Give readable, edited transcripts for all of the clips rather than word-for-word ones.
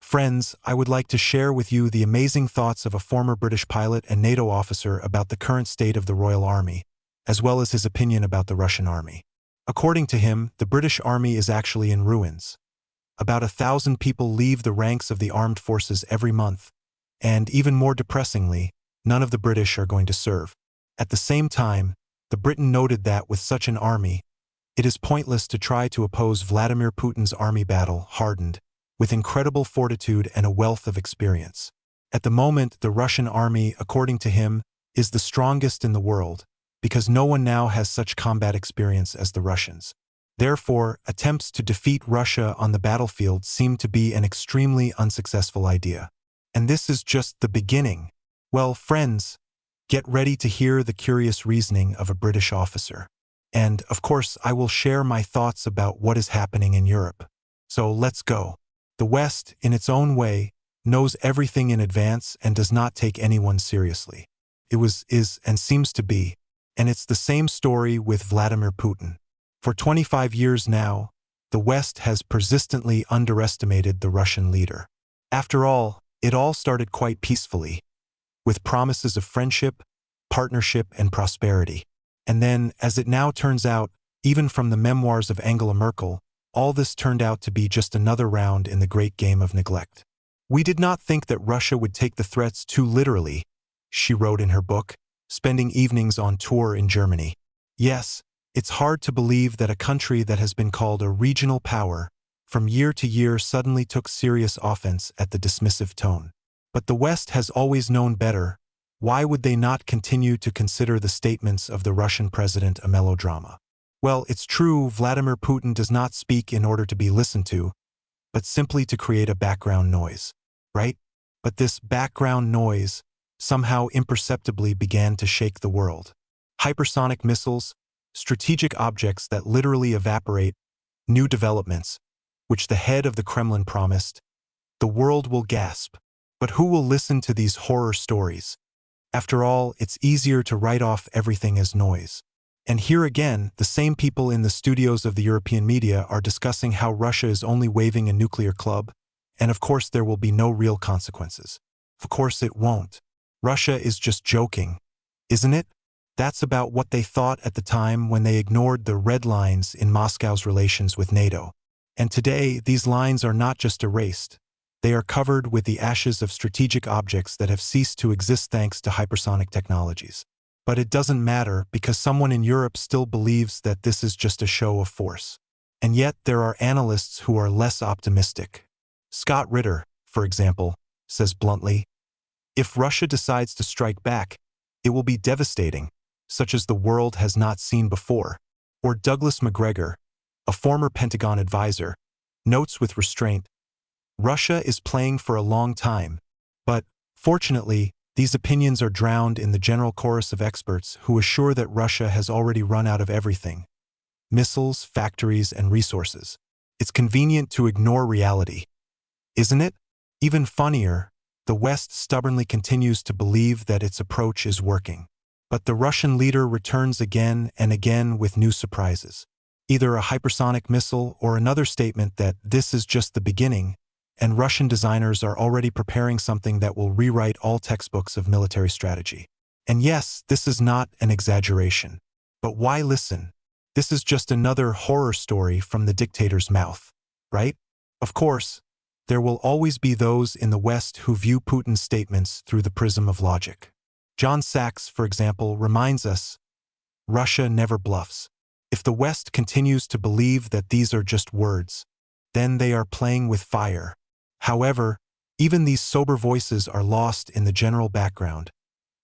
Friends, I would like to share with you the amazing thoughts of a former British pilot and NATO officer about the current state of the Royal Army, as well as his opinion about the Russian army. According to him, the British army is actually in ruins. About 1,000 people leave the ranks of the armed forces every month, and even more depressingly, none of the British are going to serve. At the same time, the Britain noted that with such an army, it is pointless to try to oppose Vladimir Putin's army battle-hardened, with incredible fortitude and a wealth of experience. At the moment, the Russian army, according to him, is the strongest in the world, because no one now has such combat experience as the Russians. Therefore, attempts to defeat Russia on the battlefield seem to be an extremely unsuccessful idea. And this is just the beginning. Well, friends, get ready to hear the curious reasoning of a British officer. And, of course, I will share my thoughts about what is happening in Europe. So let's go. The West, in its own way, knows everything in advance and does not take anyone seriously. It was, is, and seems to be. And it's the same story with Vladimir Putin. For 25 years now, the West has persistently underestimated the Russian leader. After all, it all started quite peacefully, with promises of friendship, partnership, and prosperity. And then, as it now turns out, even from the memoirs of Angela Merkel, all this turned out to be just another round in the great game of neglect. We did not think that Russia would take the threats too literally, she wrote in her book, spending evenings on tour in Germany. Yes, it's hard to believe that a country that has been called a regional power from year to year suddenly took serious offense at the dismissive tone. But the West has always known better. Why would they not continue to consider the statements of the Russian president a melodrama? Well, it's true, Vladimir Putin does not speak in order to be listened to, but simply to create a background noise, right? But this background noise somehow imperceptibly began to shake the world. Hypersonic missiles, strategic objects that literally evaporate, new developments, which the head of the Kremlin promised. The world will gasp. But who will listen to these horror stories? After all, it's easier to write off everything as noise. And here again, the same people in the studios of the European media are discussing how Russia is only waving a nuclear club, and of course there will be no real consequences. Of course it won't. Russia is just joking, isn't it? That's about what they thought at the time when they ignored the red lines in Moscow's relations with NATO. And today, these lines are not just erased. They are covered with the ashes of strategic objects that have ceased to exist thanks to hypersonic technologies. But it doesn't matter because someone in Europe still believes that this is just a show of force. And yet there are analysts who are less optimistic. Scott Ritter, for example, says bluntly, if Russia decides to strike back, it will be devastating, such as the world has not seen before. Or Douglas McGregor, a former Pentagon advisor, notes with restraint, Russia is playing for a long time, but, fortunately, these opinions are drowned in the general chorus of experts who assure that Russia has already run out of everything: missiles, factories, and resources. It's convenient to ignore reality, isn't it? Even funnier, the West stubbornly continues to believe that its approach is working. But the Russian leader returns again and again with new surprises. Either a hypersonic missile or another statement that this is just the beginning, and Russian designers are already preparing something that will rewrite all textbooks of military strategy. And yes, this is not an exaggeration. But why listen? This is just another horror story from the dictator's mouth, right? Of course, there will always be those in the West who view Putin's statements through the prism of logic. John Sachs, for example, reminds us, Russia never bluffs. If the West continues to believe that these are just words, then they are playing with fire. However, even these sober voices are lost in the general background,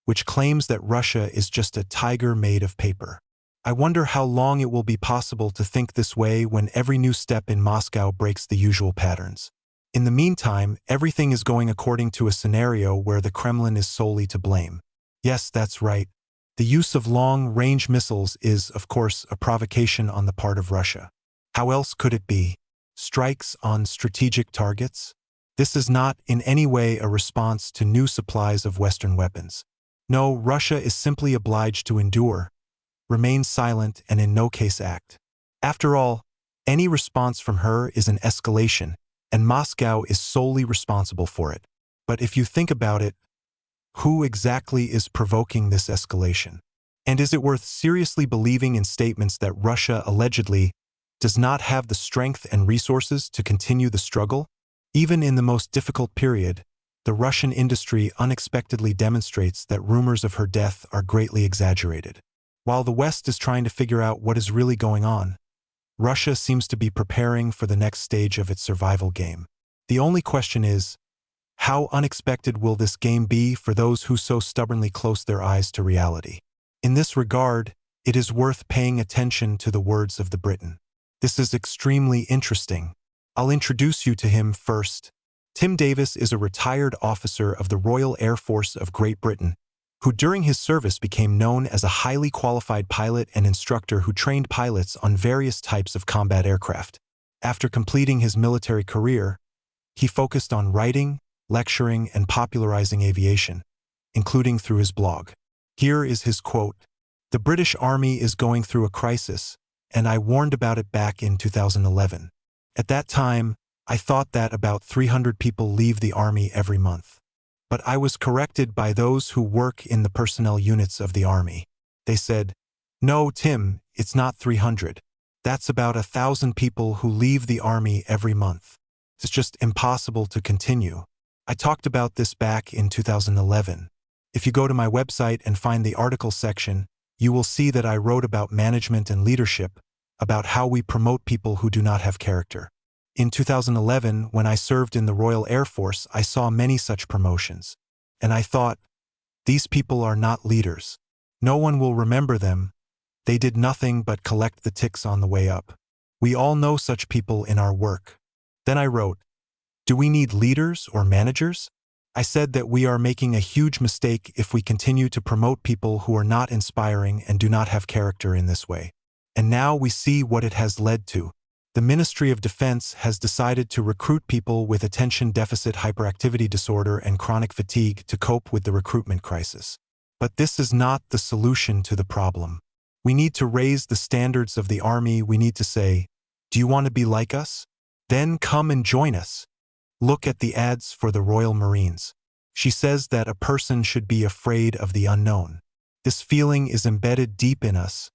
which claims that Russia is just a tiger made of paper. I wonder how long it will be possible to think this way when every new step in Moscow breaks the usual patterns. In the meantime, everything is going according to a scenario where the Kremlin is solely to blame. Yes, that's right. The use of long-range missiles is, of course, a provocation on the part of Russia. How else could it be? Strikes on strategic targets? This is not in any way a response to new supplies of Western weapons. No, Russia is simply obliged to endure, remain silent, and in no case act. After all, any response from her is an escalation, and Moscow is solely responsible for it. But if you think about it, who exactly is provoking this escalation? And is it worth seriously believing in statements that Russia allegedly does not have the strength and resources to continue the struggle? Even in the most difficult period, the Russian industry unexpectedly demonstrates that rumors of her death are greatly exaggerated. While the West is trying to figure out what is really going on, Russia seems to be preparing for the next stage of its survival game. The only question is, how unexpected will this game be for those who so stubbornly close their eyes to reality? In this regard, it is worth paying attention to the words of the Briton. This is extremely interesting. I'll introduce you to him first. Tim Davis is a retired officer of the Royal Air Force of Great Britain, who during his service became known as a highly qualified pilot and instructor who trained pilots on various types of combat aircraft. After completing his military career, he focused on writing, lecturing, and popularizing aviation, including through his blog. Here is his quote: "The British Army is going through a crisis, and I warned about it back in 2011. At that time, I thought that about 300 people leave the Army every month. But I was corrected by those who work in the personnel units of the Army. They said, 'No, Tim, it's not 300. That's about 1,000 people who leave the Army every month. It's just impossible to continue.' I talked about this back in 2011. If you go to my website and find the article section, you will see that I wrote about management and leadership, about how we promote people who do not have character. In 2011, when I served in the Royal Air Force, I saw many such promotions. And I thought, these people are not leaders. No one will remember them. They did nothing but collect the ticks on the way up. We all know such people in our work." Then I wrote, "Do we need leaders or managers? I said that we are making a huge mistake if we continue to promote people who are not inspiring and do not have character in this way. And now we see what it has led to. The Ministry of Defense has decided to recruit people with attention deficit hyperactivity disorder and chronic fatigue to cope with the recruitment crisis. But this is not the solution to the problem. We need to raise the standards of the Army. We need to say, 'Do you want to be like us? Then come and join us.' Look at the ads for the Royal Marines. She says that a person should be afraid of the unknown. This feeling is embedded deep in us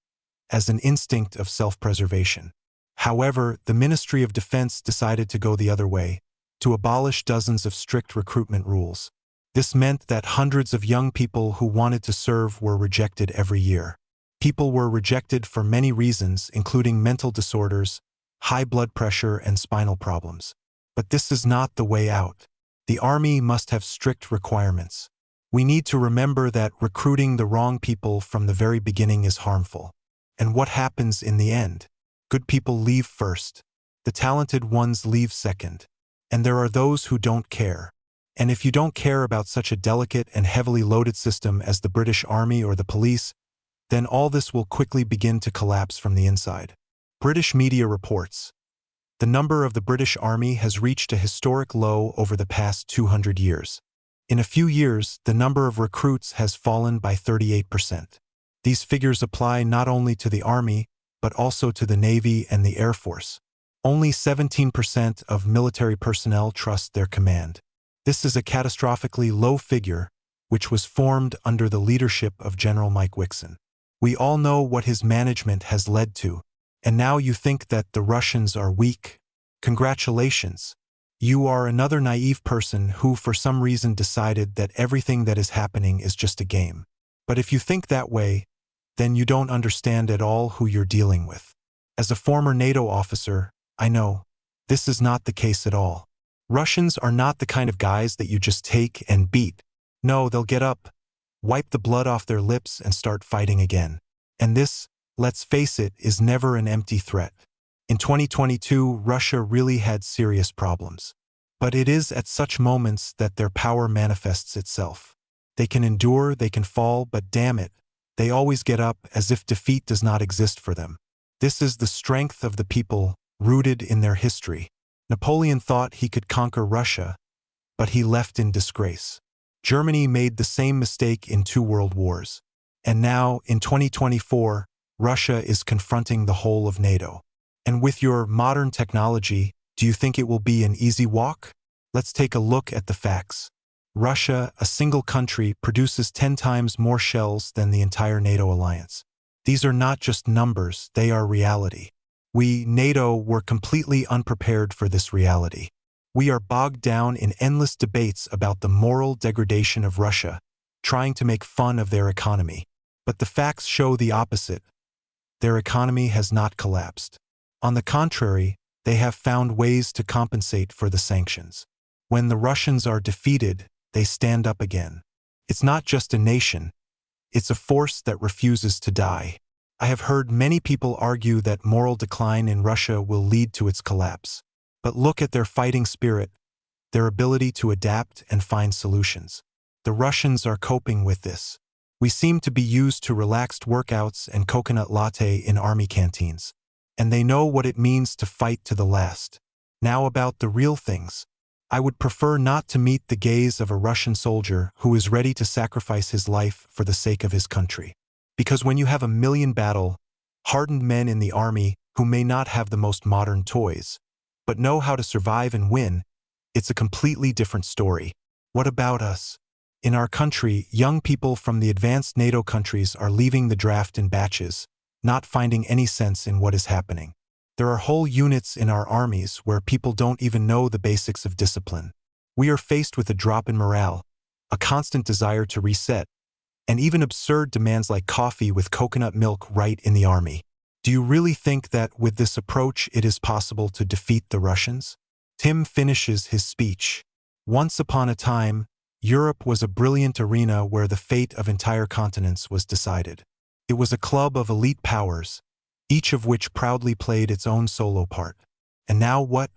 as an instinct of self-preservation. However, the Ministry of Defense decided to go the other way, to abolish dozens of strict recruitment rules. This meant that hundreds of young people who wanted to serve were rejected every year. People were rejected for many reasons, including mental disorders, high blood pressure, and spinal problems. But this is not the way out. The Army must have strict requirements. We need to remember that recruiting the wrong people from the very beginning is harmful. And what happens in the end? Good people leave first. The talented ones leave second. And there are those who don't care. And if you don't care about such a delicate and heavily loaded system as the British Army or the police, then all this will quickly begin to collapse from the inside." British media reports, "The number of the British Army has reached a historic low over the past 200 years. In a few years, the number of recruits has fallen by 38%. These figures apply not only to the Army, but also to the Navy and the Air Force. Only 17% of military personnel trust their command. This is a catastrophically low figure, which was formed under the leadership of General Mike Wixon. We all know what his management has led to. And now you think that the Russians are weak? Congratulations. You are another naive person who for some reason decided that everything that is happening is just a game. But if you think that way, then you don't understand at all who you're dealing with. As a former NATO officer, I know this is not the case at all. Russians are not the kind of guys that you just take and beat. No, they'll get up, wipe the blood off their lips, and start fighting again. And this, let's face it, is never an empty threat. In 2022, Russia really had serious problems. But it is at such moments that their power manifests itself. They can endure, they can fall, but damn it, they always get up as if defeat does not exist for them. This is the strength of the people, rooted in their history. Napoleon thought he could conquer Russia, but he left in disgrace. Germany made the same mistake in 2 world wars. And now, in 2024, Russia is confronting the whole of NATO. And with your modern technology, Do you think it will be an easy walk? Let's take a look at the facts. Russia, a single country, produces 10 times more shells than the entire NATO alliance. These are not just numbers, they are reality. We, NATO, were completely unprepared for this reality. We are bogged down in endless debates about the moral degradation of Russia, trying to make fun of their economy. But the facts show the opposite. Their economy has not collapsed. On the contrary, they have found ways to compensate for the sanctions. When the Russians are defeated, they stand up again. It's not just a nation, it's a force that refuses to die. I have heard many people argue that moral decline in Russia will lead to its collapse. But look at their fighting spirit, their ability to adapt and find solutions. The Russians are coping with this. We seem to be used to relaxed workouts and coconut latte in army canteens. And they know what it means to fight to the last. Now about the real things. I would prefer not to meet the gaze of a Russian soldier who is ready to sacrifice his life for the sake of his country. Because when you have a million hardened men in the army who may not have the most modern toys, but know how to survive and win, it's a completely different story. What about us? In our country, young people from the advanced NATO countries are leaving the draft in batches, not finding any sense in what is happening. There are whole units in our armies where people don't even know the basics of discipline. We are faced with a drop in morale, a constant desire to reset, and even absurd demands like coffee with coconut milk right in the army. Do you really think that with this approach it is possible to defeat the Russians? Tim finishes his speech. Once upon a time, Europe was a brilliant arena where the fate of entire continents was decided. It was a club of elite powers, each of which proudly played its own solo part. And now what?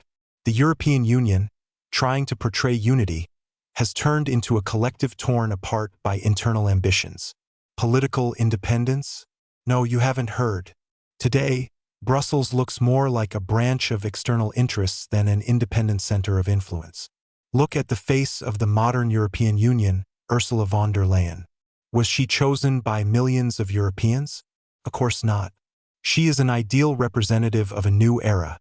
The European Union, trying to portray unity, has turned into a collective torn apart by internal ambitions. Political independence? No, you haven't heard. Today, Brussels looks more like a branch of external interests than an independent center of influence. Look at the face of the modern European Union, Ursula von der Leyen. Was she chosen by millions of Europeans? Of course not. She is an ideal representative of a new era,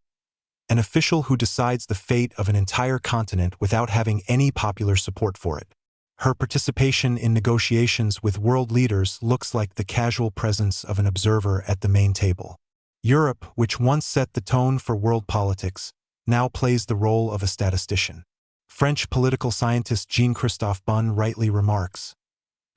an official who decides the fate of an entire continent without having any popular support for it. Her participation in negotiations with world leaders looks like the casual presence of an observer at the main table. Europe, which once set the tone for world politics, now plays the role of a statistician. French political scientist Jean-Christophe Bonne rightly remarks,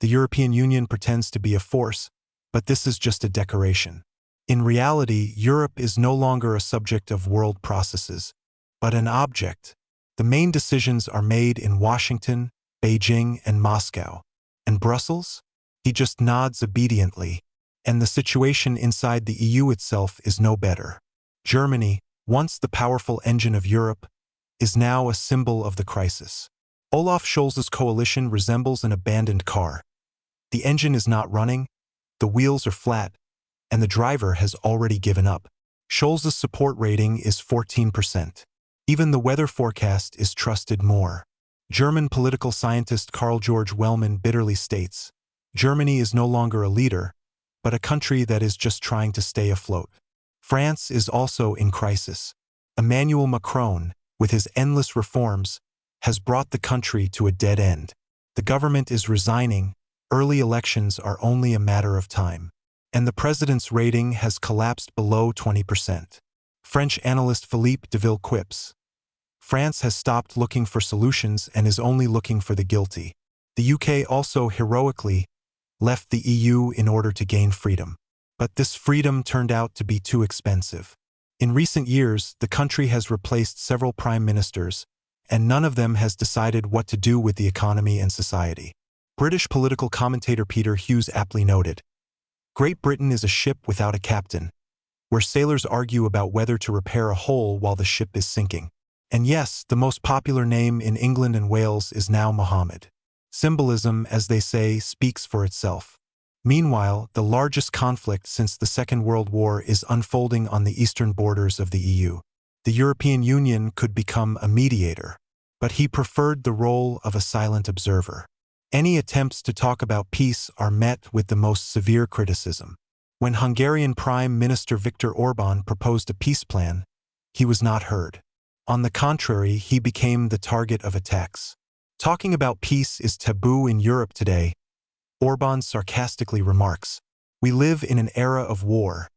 "The European Union pretends to be a force, but this is just a decoration." In reality, Europe is no longer a subject of world processes, but an object. The main decisions are made in Washington, Beijing, and Moscow. And Brussels? He just nods obediently. And the situation inside the EU itself is no better. Germany, once the powerful engine of Europe, is now a symbol of the crisis. Olaf Scholz's coalition resembles an abandoned car. The engine is not running, the wheels are flat, and the driver has already given up. Scholz's support rating is 14%. Even the weather forecast is trusted more. German political scientist Karl Georg Wellman bitterly states, "Germany is no longer a leader, but a country that is just trying to stay afloat." France is also in crisis. Emmanuel Macron, with his endless reforms, has brought the country to a dead end. The government is resigning, early elections are only a matter of time, and the president's rating has collapsed below 20%. French analyst Philippe Deville quips, "France has stopped looking for solutions and is only looking for the guilty." The UK also heroically left the EU in order to gain freedom. But this freedom turned out to be too expensive. In recent years, the country has replaced several prime ministers, and none of them has decided what to do with the economy and society. British political commentator Peter Hughes aptly noted, "Great Britain is a ship without a captain, where sailors argue about whether to repair a hole while the ship is sinking." And yes, the most popular name in England and Wales is now Mohammed. Symbolism, as they say, speaks for itself. Meanwhile, the largest conflict since the Second World War is unfolding on the eastern borders of the EU. The European Union could become a mediator, but he preferred the role of a silent observer. Any attempts to talk about peace are met with the most severe criticism. When Hungarian Prime Minister Viktor Orbán proposed a peace plan, he was not heard. On the contrary, he became the target of attacks. Talking about peace is taboo in Europe today, Orban sarcastically remarks. We live in an era of war,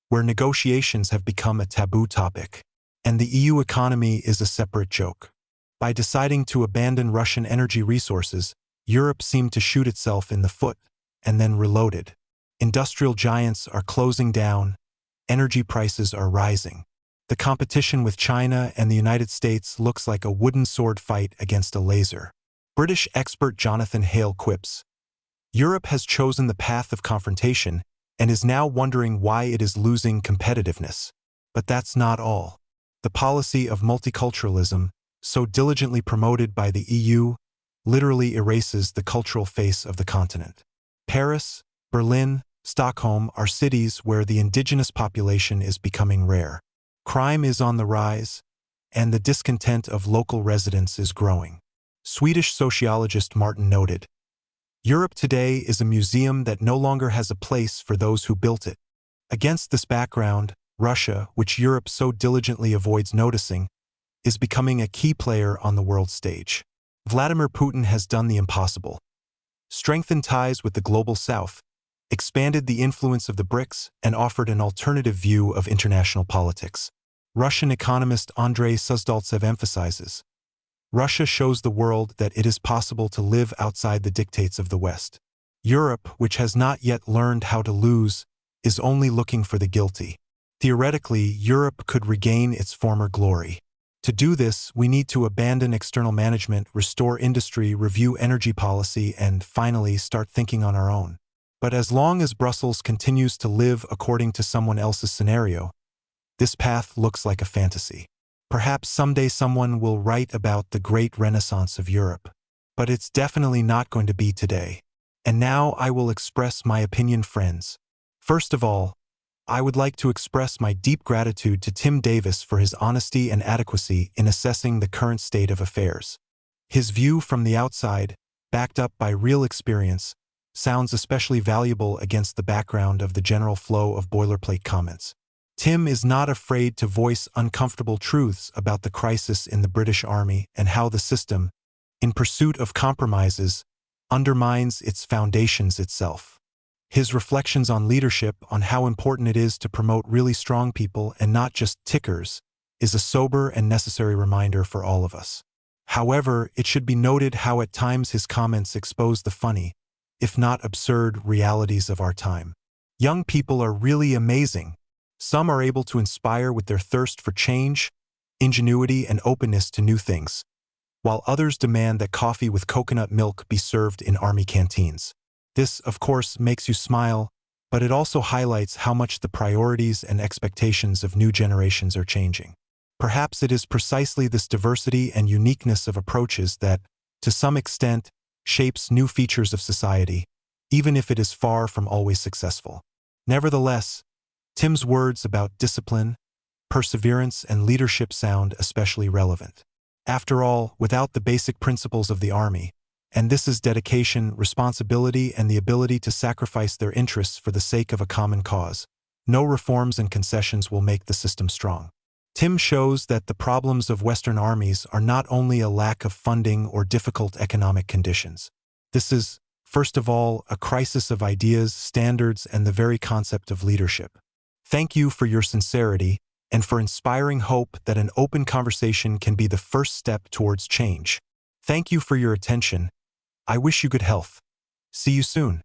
where negotiations have become a taboo topic, and the EU economy is a separate joke. By deciding to abandon Russian energy resources, Europe seemed to shoot itself in the foot, and then reloaded. Industrial giants are closing down, energy prices are rising. The competition with China and the United States looks like a wooden sword fight against a laser. British expert Jonathan Hale quips, Europe has chosen the path of confrontation and is now wondering why it is losing competitiveness. But that's not all. The policy of multiculturalism, so diligently promoted by the EU, literally erases the cultural face of the continent. Paris, Berlin, Stockholm are cities where the indigenous population is becoming rare. Crime is on the rise, and the discontent of local residents is growing. Swedish sociologist Martin noted, Europe today is a museum that no longer has a place for those who built it. Against this background, Russia, which Europe so diligently avoids noticing, is becoming a key player on the world stage. Vladimir Putin has done the impossible. Strengthened ties with the global south, expanded the influence of the BRICS, and offered an alternative view of international politics. Russian economist Andrei Suzdaltsev emphasizes, Russia shows the world that it is possible to live outside the dictates of the West. Europe, which has not yet learned how to lose, is only looking for the guilty. Theoretically, Europe could regain its former glory. To do this, we need to abandon external management, restore industry, review energy policy, and finally start thinking on our own. But as long as Brussels continues to live according to someone else's scenario, this path looks like a fantasy. Perhaps someday someone will write about the great renaissance of Europe. But it's definitely not going to be today. And now I will express my opinion, friends. First of all, I would like to express my deep gratitude to Tim Davis for his honesty and adequacy in assessing the current state of affairs. His view from the outside, backed up by real experience, sounds especially valuable against the background of the general flow of boilerplate comments. Tim is not afraid to voice uncomfortable truths about the crisis in the British Army and how the system, in pursuit of compromises, undermines its foundations itself. His reflections on leadership, on how important it is to promote really strong people and not just tickers, is a sober and necessary reminder for all of us. However, it should be noted how at times his comments expose the funny, if not absurd, realities of our time. Young people are really amazing. Some are able to inspire with their thirst for change, ingenuity, and openness to new things, while others demand that coffee with coconut milk be served in army canteens. This, of course, makes you smile, but it also highlights how much the priorities and expectations of new generations are changing. Perhaps it is precisely this diversity and uniqueness of approaches that, to some extent, shapes new features of society, even if it is far from always successful. Nevertheless, Tim's words about discipline, perseverance, and leadership sound especially relevant. After all, without the basic principles of the army, and this is dedication, responsibility, and the ability to sacrifice their interests for the sake of a common cause, no reforms and concessions will make the system strong. Tim shows that the problems of Western armies are not only a lack of funding or difficult economic conditions. This is, first of all, a crisis of ideas, standards, and the very concept of leadership. Thank you for your sincerity and for inspiring hope that an open conversation can be the first step towards change. Thank you for your attention. I wish you good health. See you soon.